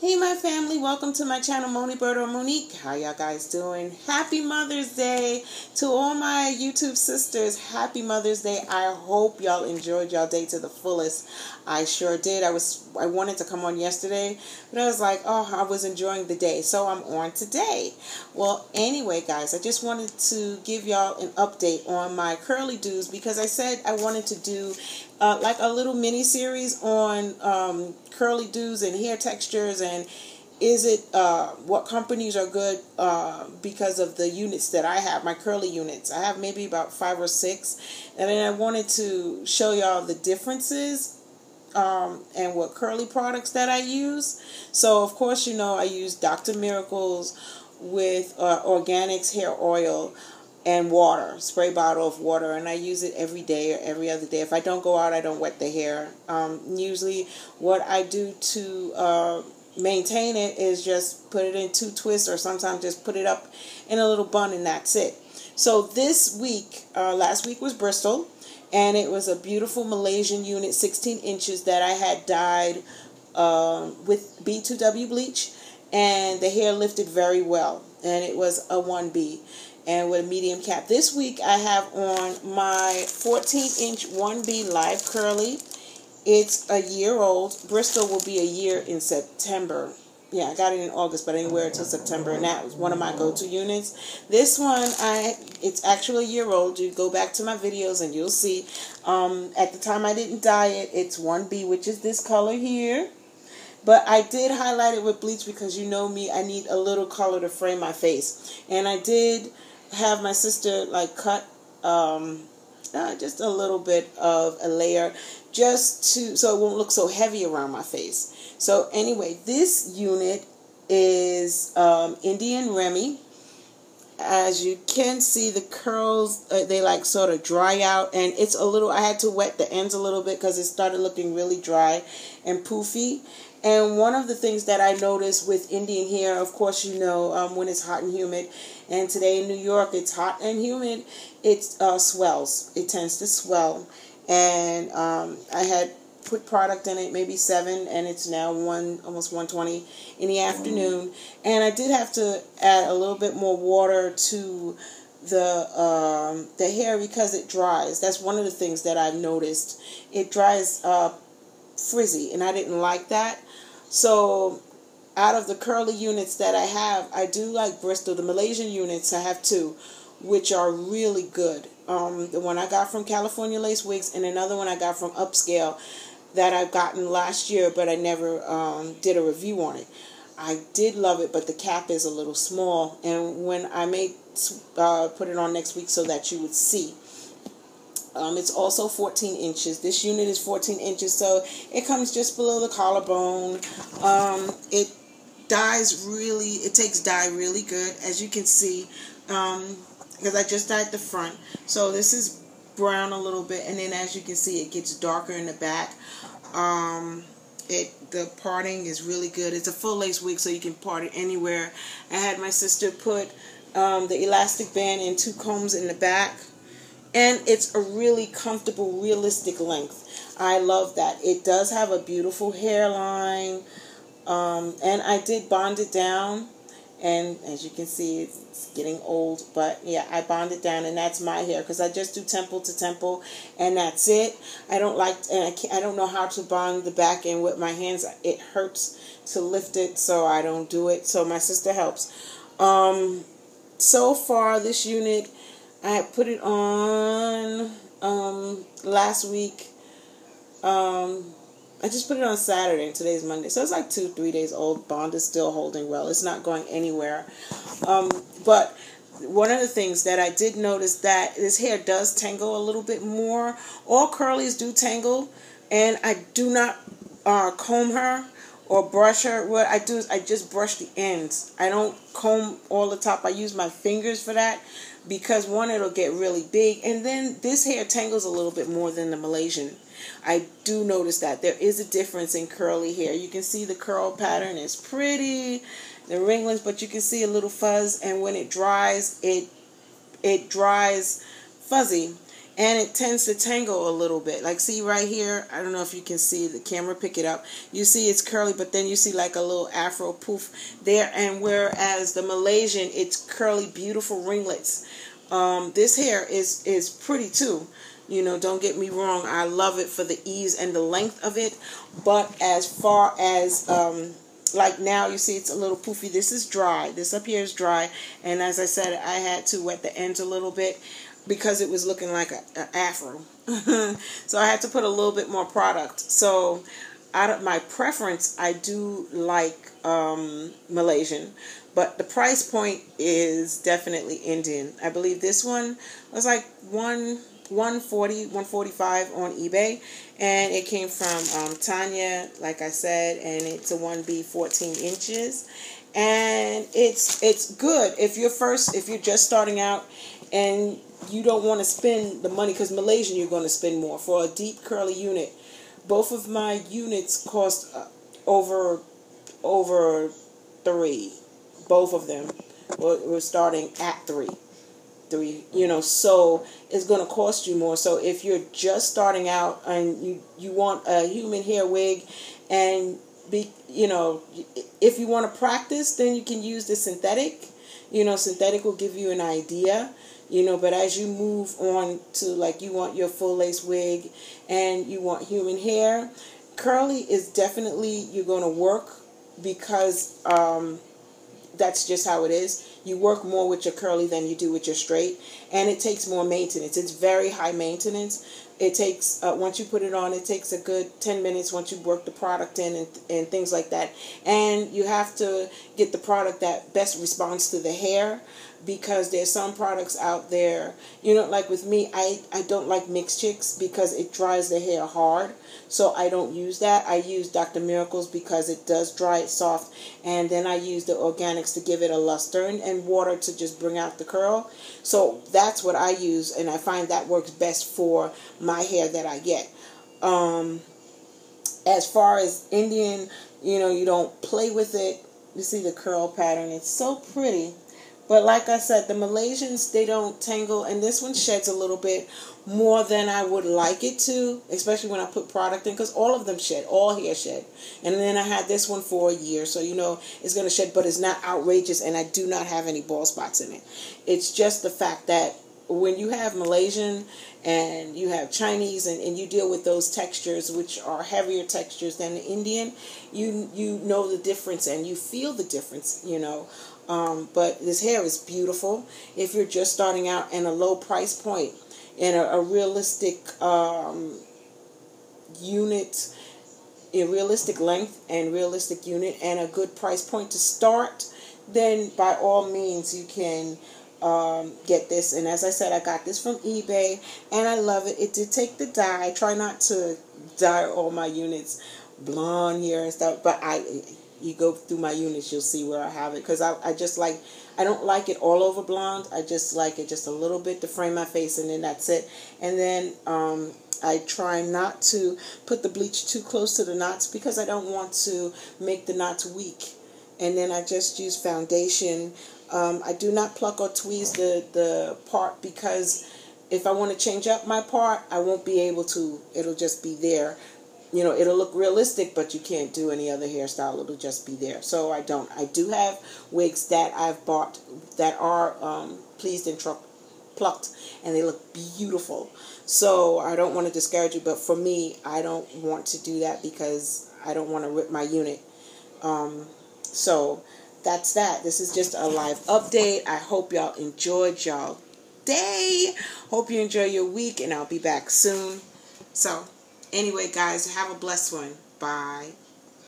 Hey my family, welcome to my channel, Moni Bird or Monique. How y'all guys doing? Happy Mother's Day to all my YouTube sisters. Happy Mother's Day. I hope y'all enjoyed y'all day to the fullest. I sure did. I wanted to come on yesterday, but I was like, oh, I was enjoying the day, so I'm on today. Well, anyway, guys, I just wanted to give y'all an update on my curly do's because I said I wanted to do like a little mini series on curly do's and hair textures, and is it what companies are good because of the units that I have, my curly units. I have maybe about 5 or 6, and then I wanted to show y'all the differences and what curly products that I use. So of course, you know, I use Dr. Miracle's with organics hair oil and water, spray bottle of water, and I use it every day or every other day. If I don't go out, I don't wet the hair. Usually what I do to maintain it is just put it in 2 twists, or sometimes just put it up in a little bun, and that's it. So this week, last week was Bristol, and it was a beautiful Malaysian unit, 16 inches, that I had dyed with B2W bleach, and the hair lifted very well, and it was a 1B. And with a medium cap. This week I have on my 14-inch 1B Live Curly. It's a year old. Bristol will be a year in September. Yeah, I got it in August, but I didn't wear it till September, and that was one of my go-to units. This one, it's actually a year old. You go back to my videos and you'll see. At the time I didn't dye it. It's 1B, which is this color here. But I did highlight it with bleach because, you know me, I need a little color to frame my face. And I did have my sister like cut just a little bit of a layer just to so it won't look so heavy around my face. So anyway, this unit is Indian Remy. As you can see, the curls, they like sort of dry out, and it's a little, I had to wet the ends a little bit because it started looking really dry and poofy. And one of the things that I noticed with Indian hair, of course, you know, when it's hot and humid, and today in New York it's hot and humid, it swells. It tends to swell. And I had put product in it, maybe 7, and it's now almost 1:20 in the afternoon. And I did have to add a little bit more water to the hair because it dries. That's one of the things that I've noticed. It dries frizzy, and I didn't like that. So out of the curly units that I have, I do like Bristol. The Malaysian units, I have 2, which are really good. The one I got from California Lace Wigs, and another one I got from Upscale that I've gotten last year, but I never did a review on it. I did love it, but the cap is a little small, and when I may put it on next week so that you would see. It's also 14 inches. This unit is 14 inches, so it comes just below the collarbone. It dyes really, it takes dye really good, as you can see, because I just dyed the front. So this is brown a little bit, and then as you can see, it gets darker in the back. The parting is really good. It's a full lace wig, so you can part it anywhere. I had my sister put the elastic band and 2 combs in the back. And it's a really comfortable, realistic length. I love that. It does have a beautiful hairline. And I did bond it down. And as you can see, it's getting old. But yeah, I bond it down, and that's my hair. Because I just do temple to temple, and that's it. I don't like, and I don't know how to bond the back end with my hands. It hurts to lift it, so I don't do it. So my sister helps. So far, this unit, I put it on last week. I just put it on Saturday, and today's Monday. So it's like 2-3 days old. Bond is still holding well. It's not going anywhere. But one of the things that I did notice, that this hair does tangle a little bit more. All curlies do tangle, and I do not comb her or brush her. What I do is I just brush the ends. I don't comb all the top. I use my fingers for that. Because one, it'll get really big, and then this hair tangles a little bit more than the Malaysian. I do notice that there is a difference in curly hair. You can see the curl pattern is pretty, the ringlets, but you can see a little fuzz, and when it dries, it dries fuzzy. and it tends to tangle a little bit. Like, see right here, I don't know if you can see the camera pick it up. You see it's curly, but then you see like a little afro poof there. And whereas the Malaysian, it's curly, beautiful ringlets. This hair is pretty too. You know, don't get me wrong. I love it for the ease and the length of it. But as far as like now, you see it's a little poofy. This is dry. This up here is dry. And as I said, I had to wet the ends a little bit because it was looking like an afro. So I had to put a little bit more product. So out of my preference, I do like Malaysian. But the price point is definitely Indian. I believe this one was like $140, $145 on eBay, and it came from Tanya, like I said, and it's a 1B 14 inches, and it's good if you're just starting out and you don't want to spend the money, because Malaysian you're going to spend more for a deep curly unit. Both of my units cost over $3. Both of them were starting at $3, so it's going to cost you more. So if you're just starting out and you want a human hair wig, and if you want to practice, then you can use the synthetic. Synthetic will give you an idea, but as you move on to, like, you want your full lace wig and you want human hair, curly is definitely, you're going to work, because that's just how it is. You work more with your curly than you do with your straight, and it takes more maintenance. It's very high maintenance. It takes, once you put it on, it takes a good 10 minutes once you work the product in and things like that. And you have to get the product that best responds to the hair, because there's some products out there, like with me, I don't like mixed chicks because it dries the hair hard. So I don't use that. I use Dr. Miracles because it does dry it soft. And then I use the organics to give it a luster, and water to just bring out the curl. So that's what I use, and I find that works best for my hair that I get. As far as Indian, you don't play with it. You see the curl pattern. It's so pretty. But like I said, the Malaysians, they don't tangle, and this one sheds a little bit more than I would like it to, especially when I put product in, because all of them shed, all hair shed. And then I had this one for a year, so it's going to shed, but it's not outrageous, and I do not have any bald spots in it. It's just the fact that when you have Malaysian and you have Chinese, and you deal with those textures, which are heavier textures than the Indian, you know the difference, and you feel the difference, But this hair is beautiful. If you're just starting out, and a low price point, and a realistic unit, a realistic length and realistic unit, and a good price point to start, then by all means you can get this. And as I said, I got this from eBay, and I love it. It did take the dye. I try not to dye all my units blonde here and stuff, but you go through my units, you'll see where I have it, because I don't like it all over blonde. I just like it just a little bit to frame my face, and then that's it. And then I try not to put the bleach too close to the knots, because I don't want to make the knots weak. And then I just use foundation. I do not pluck or tweeze the part, because if I want to change up my part, I won't be able to. It'll just be there. It'll look realistic, but you can't do any other hairstyle. It'll just be there. So I don't. I do have wigs that I've bought that are pleased and plucked, and they look beautiful. So I don't want to discourage you, but for me, I don't want to do that, because I don't want to rip my unit. So that's that. This is just a live update. I hope y'all enjoyed y'all day. Hope you enjoy your week, and I'll be back soon. So anyway, guys, have a blessed one. Bye.